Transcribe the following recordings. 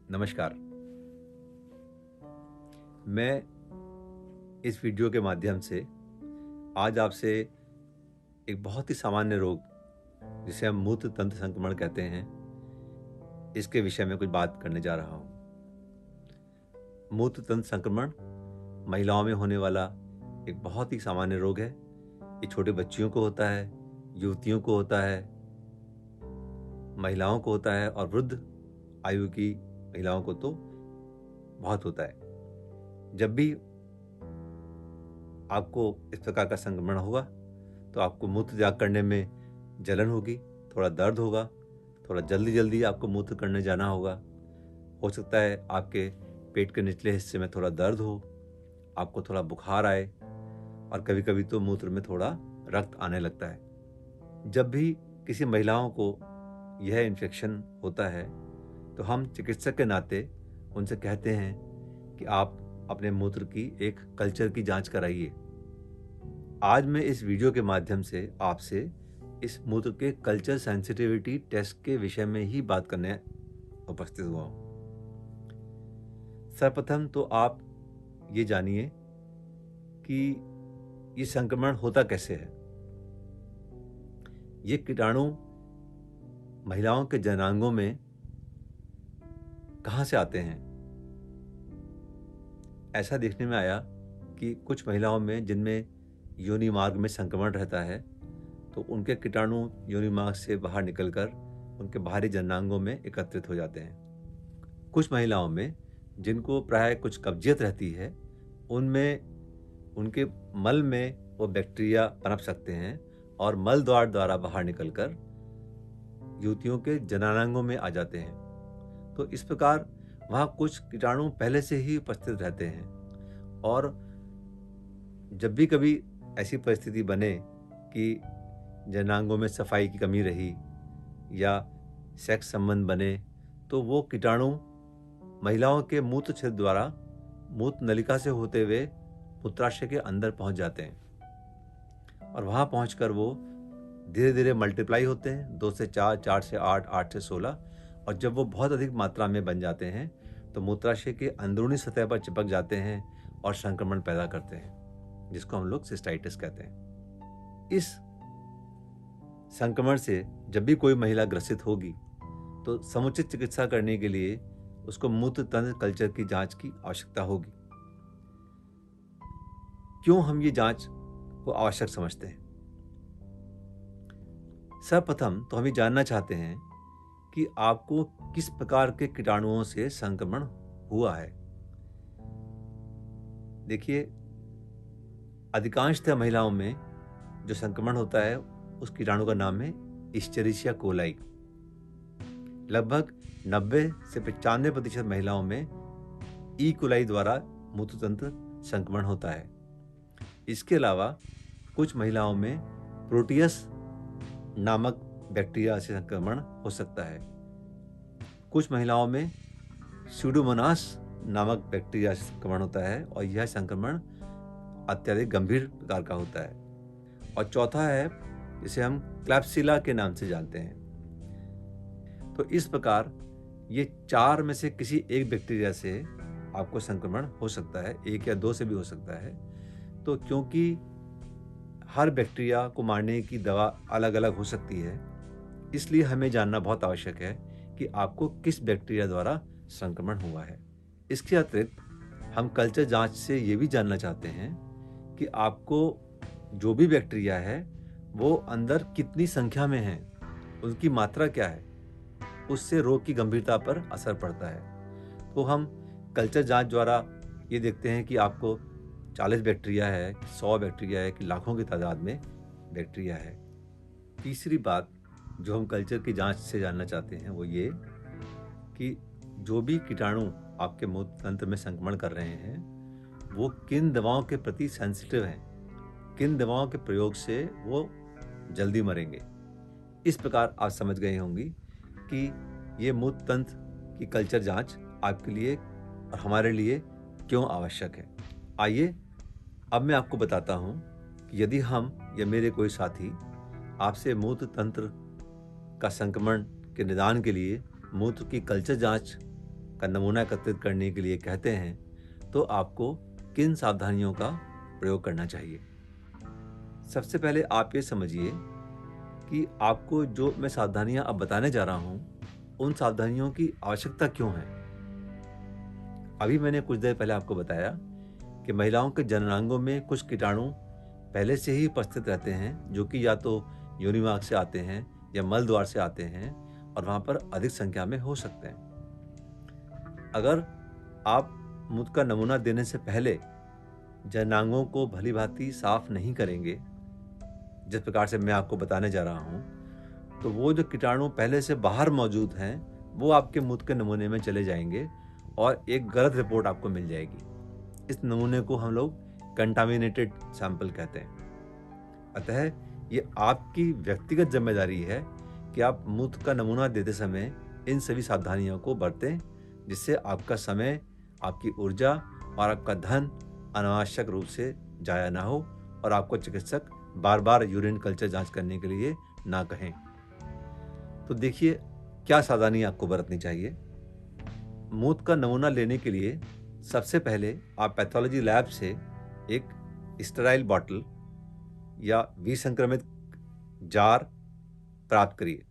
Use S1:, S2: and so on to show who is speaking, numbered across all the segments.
S1: नमस्कार। मैं इस वीडियो के माध्यम से आज आपसे एक बहुत ही सामान्य रोग जिसे हम मूत्र तंत्र संक्रमण कहते हैं, इसके विषय में कुछ बात करने जा रहा हूँ। मूत्र तंत्र संक्रमण महिलाओं में होने वाला एक बहुत ही सामान्य रोग है। ये छोटे बच्चियों को होता है, युवतियों को होता है, महिलाओं को होता है और वृद्ध आयु की महिलाओं को तो बहुत होता है। जब भी आपको इस प्रकार का संक्रमण होगा तो आपको मूत्र त्याग करने में जलन होगी, थोड़ा दर्द होगा, थोड़ा जल्दी जल्दी आपको मूत्र करने जाना होगा। हो सकता है आपके पेट के निचले हिस्से में थोड़ा दर्द हो, आपको थोड़ा बुखार आए और कभी कभी तो मूत्र में थोड़ा रक्त आने लगता है। जब भी किसी महिलाओं को यह इन्फेक्शन होता है तो हम चिकित्सक के नाते उनसे कहते हैं कि आप अपने मूत्र की एक कल्चर की जांच कराइए। आज मैं इस वीडियो के माध्यम से आपसे इस मूत्र के कल्चर सेंसिटिविटी टेस्ट के विषय में ही बात करने उपस्थित हुआ हूं। सर्वप्रथम तो आप ये जानिए कि ये संक्रमण होता कैसे है। ये कीटाणु महिलाओं के जनांगों में कहां से आते हैं? ऐसा देखने में आया कि कुछ महिलाओं में जिनमें योनि मार्ग में संक्रमण रहता है तो उनके कीटाणु योनि मार्ग से बाहर निकलकर उनके बाहरी जनांगों में एकत्रित हो जाते हैं। कुछ महिलाओं में जिनको प्राय कुछ कब्जियत रहती है, उनमें उनके मल में वो बैक्टीरिया पनप सकते हैं और मल द्वार द्वारा बाहर निकलकर युवतियों के जनांगों में आ जाते हैं। तो इस प्रकार वहाँ कुछ कीटाणु पहले से ही उपस्थित रहते हैं और जब भी कभी ऐसी परिस्थिति बने कि जनांगों में सफाई की कमी रही या सेक्स संबंध बने तो वो कीटाणु महिलाओं के मूत्र छिद्र द्वारा मूत्र नलिका से होते हुए मूत्राशय के अंदर पहुंच जाते हैं और वहाँ पहुंचकर वो धीरे धीरे मल्टीप्लाई होते हैं, 2 से 4, 4 से 8, 8 से 16, और जब वो बहुत अधिक मात्रा में बन जाते हैं तो मूत्राशय के अंदरूनी सतह पर चिपक जाते हैं और संक्रमण पैदा करते हैं, जिसको हम लोग सिस्टाइटिस कहते हैं। इस संक्रमण से जब भी कोई महिला ग्रसित होगी तो समुचित चिकित्सा करने के लिए उसको मूत्र तंत्र कल्चर की जांच की आवश्यकता होगी। क्यों हम ये जांच को आवश्यक समझते हैं? सर्वप्रथम तो हम ये जानना चाहते हैं कि आपको किस प्रकार के कीटाणुओं से संक्रमण हुआ है। देखिए, अधिकांशतः महिलाओं में जो संक्रमण होता है उस कीटाणु का नाम है इश्चेरिशिया कोलाई। लगभग 90 से 95% महिलाओं में ई कोलाई द्वारा मूत्रतंत्र संक्रमण होता है। इसके अलावा कुछ महिलाओं में प्रोटियस नामक बैक्टीरिया से संक्रमण हो सकता है। कुछ महिलाओं में स्यूडोमोनास नामक बैक्टीरिया से संक्रमण होता है और यह संक्रमण अत्यधिक गंभीर प्रकार का होता है। और चौथा है जिसे हम क्लैप्सिला के नाम से जानते हैं। तो इस प्रकार ये 4 में से किसी एक बैक्टीरिया से आपको संक्रमण हो सकता है, 1 या 2 से भी हो सकता है। तो क्योंकि हर बैक्टीरिया को मारने की दवा अलग अलग हो सकती है, इसलिए हमें जानना बहुत आवश्यक है कि आपको किस बैक्टीरिया द्वारा संक्रमण हुआ है। इसके अतिरिक्त हम कल्चर जांच से ये भी जानना चाहते हैं कि आपको जो भी बैक्टीरिया है वो अंदर कितनी संख्या में है, उनकी मात्रा क्या है, उससे रोग की गंभीरता पर असर पड़ता है। तो हम कल्चर जांच द्वारा ये देखते हैं कि आपको 40 बैक्टीरिया है, 100 बैक्टीरिया है कि लाखों की तादाद में बैक्टीरिया है। तीसरी बात जो हम कल्चर की जांच से जानना चाहते हैं वो ये कि जो भी कीटाणु आपके मूत्र तंत्र में संक्रमण कर रहे हैं वो किन दवाओं के प्रति सेंसिटिव हैं, किन दवाओं के प्रयोग से वो जल्दी मरेंगे। इस प्रकार आप समझ गए होंगे कि ये मूत्र तंत्र की कल्चर जांच आपके लिए और हमारे लिए क्यों आवश्यक है। आइए अब मैं आपको बताता हूं कि यदि हम या मेरे कोई साथी आपसे मूत्र तंत्र का संक्रमण के निदान के लिए मूत्र की कल्चर जांच का नमूना एकत्रित करने के लिए कहते हैं तो आपको किन सावधानियों का प्रयोग करना चाहिए। सबसे पहले आप ये समझिए कि आपको जो मैं सावधानियां अब बताने जा रहा हूं, उन सावधानियों की आवश्यकता क्यों है। अभी मैंने कुछ देर पहले आपको बताया कि महिलाओं के जननांगों में कुछ कीटाणु पहले से ही उपस्थित रहते हैं, जो कि या तो योनि मार्ग से आते हैं या मल द्वार से आते हैं और वहां पर अधिक संख्या में हो सकते हैं। अगर आप मूत्र का नमूना देने से पहले जननांगों को भली भांति साफ नहीं करेंगे, जिस प्रकार से मैं आपको बताने जा रहा हूं, तो वो जो कीटाणु पहले से बाहर मौजूद हैं वो आपके मूत्र के नमूने में चले जाएंगे और एक गलत रिपोर्ट आपको मिल जाएगी। इस नमूने को हम लोग कंटामिनेटेड सैंपल कहते हैं। अतः ये आपकी व्यक्तिगत जिम्मेदारी है कि आप मूत्र का नमूना देते समय इन सभी सावधानियों को बरतें, जिससे आपका समय, आपकी ऊर्जा और आपका धन अनावश्यक रूप से जाया ना हो और आपको चिकित्सक बार बार यूरिन कल्चर जांच करने के लिए ना कहें। तो देखिए क्या सावधानी आपको बरतनी चाहिए। मूत्र का नमूना लेने के लिए सबसे पहले आप पैथोलॉजी लैब से एक स्टेराइल बॉटल या विसंक्रमित जार प्राप्त करिए।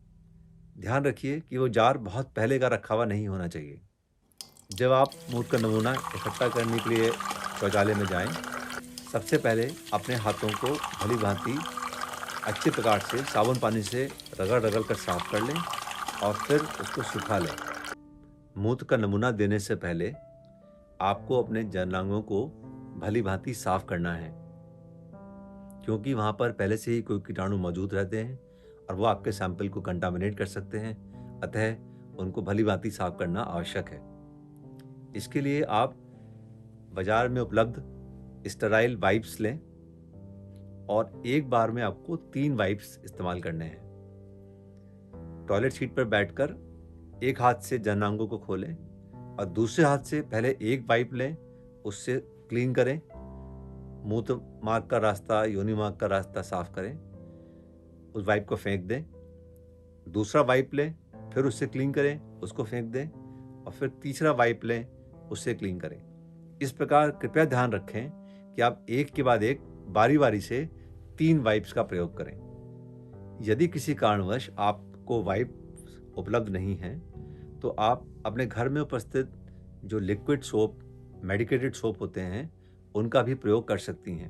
S1: ध्यान रखिए कि वो जार बहुत पहले का रखा हुआ नहीं होना चाहिए। जब आप मूत्र का नमूना इकट्ठा करने के लिए शौचालय में जाएं, सबसे पहले अपने हाथों को भली भांति अच्छे प्रकार से साबुन पानी से रगड़ कर साफ कर लें और फिर उसको सुखा लें। मूत्र का नमूना देने से पहले आपको अपने जननांगों को भली भांति साफ करना है, क्योंकि वहां पर पहले से ही कोई कीटाणु मौजूद रहते हैं और वो आपके सैंपल को कंटामिनेट कर सकते हैं। अतः उनको भली भांति साफ करना आवश्यक है। इसके लिए आप बाजार में उपलब्ध स्टेराइल वाइप्स लें और एक बार में आपको 3 वाइप्स इस्तेमाल करने हैं। टॉयलेट सीट पर बैठकर एक हाथ से जननांगों को खोलें और दूसरे हाथ से पहले एक वाइप लें, उससे क्लीन करें, मूत्र मार्ग का रास्ता, योनि मार्ग का रास्ता साफ करें, उस वाइप को फेंक दें। दूसरा वाइप लें, फिर उससे क्लीन करें, उसको फेंक दें और फिर तीसरा वाइप लें, उससे क्लीन करें। इस प्रकार कृपया ध्यान रखें कि आप एक के बाद एक बारी बारी से 3 वाइप्स का प्रयोग करें। यदि किसी कारणवश आपको वाइप उपलब्ध नहीं है तो आप अपने घर में उपस्थित जो लिक्विड सोप, मेडिकेटेड सोप होते हैं, उनका भी प्रयोग कर सकती हैं।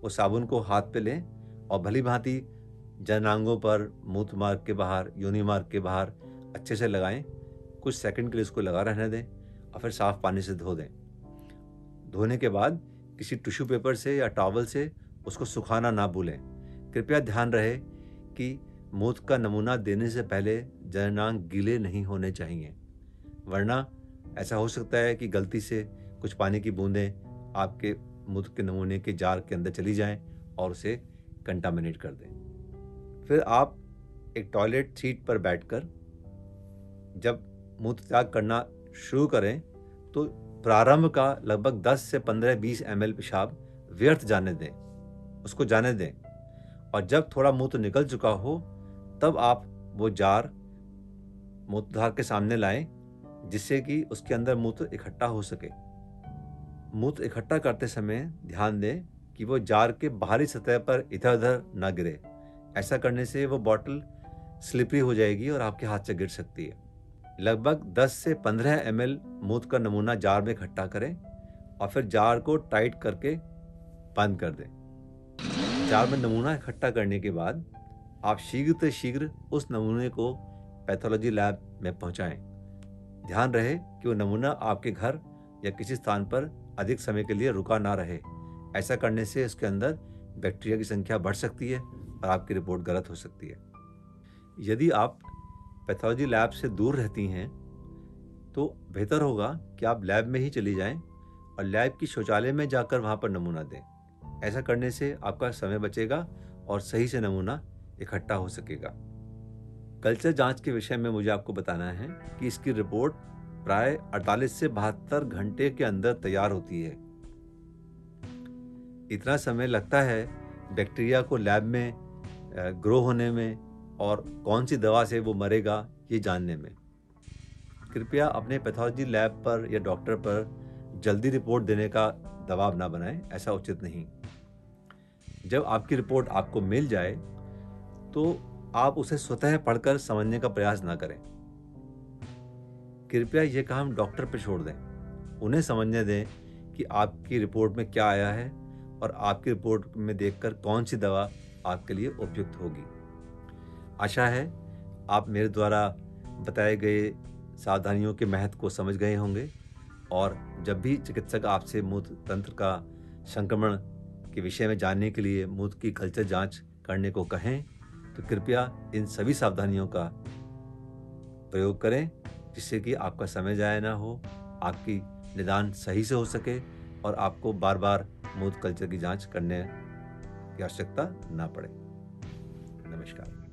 S1: वो साबुन को हाथ पे लें और भली भांति जननांगों पर, मूत्र मार्ग के बाहर, योनि मार्ग के बाहर अच्छे से लगाएं। कुछ सेकंड के लिए इसको लगा रहने दें और फिर साफ पानी से धो दें। धोने के बाद किसी टिश्यू पेपर से या टॉवल से उसको सुखाना ना भूलें। कृपया ध्यान रहे कि मूत्र का नमूना देने से पहले जननांग गीले नहीं होने चाहिए, वरना ऐसा हो सकता है कि गलती से कुछ पानी की बूंदें आपके मूत्र के नमूने के जार के अंदर चली जाएं और उसे कंटामिनेट कर दें। फिर आप एक टॉयलेट सीट पर बैठकर जब मूत्र त्याग करना शुरू करें तो प्रारंभ का लगभग 10 से 15-20 ml पेशाब व्यर्थ जाने दें, उसको जाने दें और जब थोड़ा मूत्र निकल चुका हो तब आप वो जार मूत्रधार के सामने लाएं, जिससे कि उसके अंदर मूत्र इकट्ठा हो सके। मूत्र इकट्ठा करते समय ध्यान दें कि वो जार के बाहरी सतह पर इधर उधर ना गिरे। ऐसा करने से वो बॉटल स्लिपरी हो जाएगी और आपके हाथ से गिर सकती है। लगभग 10 से 15 ml मूत्र का नमूना जार में इकट्ठा करें और फिर जार को टाइट करके बंद कर दें। जार में नमूना इकट्ठा करने के बाद आप शीघ्र से शीघ्र उस नमूने को पैथोलॉजी लैब में पहुंचाएं। ध्यान रहे कि वो नमूना आपके घर या किसी स्थान पर अधिक समय के लिए रुका ना रहे। ऐसा करने से इसके अंदर बैक्टीरिया की संख्या बढ़ सकती है और आपकी रिपोर्ट गलत हो सकती है। यदि आप पैथोलॉजी लैब से दूर रहती हैं तो बेहतर होगा कि आप लैब में ही चली जाएं और लैब की शौचालय में जाकर वहां पर नमूना दें। ऐसा करने से आपका समय बचेगा और सही से नमूना इकट्ठा हो सकेगा। कल्चर जांच के विषय में मुझे आपको बताना है कि इसकी रिपोर्ट प्राय 48 से 72 घंटे के अंदर तैयार होती है। इतना समय लगता है बैक्टीरिया को लैब में ग्रो होने में और कौन सी दवा से वो मरेगा ये जानने में। कृपया अपने पैथोलॉजी लैब पर या डॉक्टर पर जल्दी रिपोर्ट देने का दबाव ना बनाएं, ऐसा उचित नहीं। जब आपकी रिपोर्ट आपको मिल जाए तो आप उसे स्वतः पढ़कर समझने का प्रयास ना करें। कृपया यह काम डॉक्टर पर छोड़ दें। उन्हें समझने दें कि आपकी रिपोर्ट में क्या आया है और आपकी रिपोर्ट में देखकर कौन सी दवा आपके लिए उपयुक्त होगी। आशा है आप मेरे द्वारा बताए गए सावधानियों के महत्व को समझ गए होंगे और जब भी चिकित्सक आपसे मूत्र तंत्र का संक्रमण के विषय में जानने के लिए मूत्र की कल्चर जांच करने को कहें तो कृपया इन सभी सावधानियों का प्रयोग करें, जिससे कि आपका समय जाया ना हो, आपकी निदान सही से हो सके और आपको बार बार मूत्र कल्चर की जांच करने की आवश्यकता ना पड़े। नमस्कार।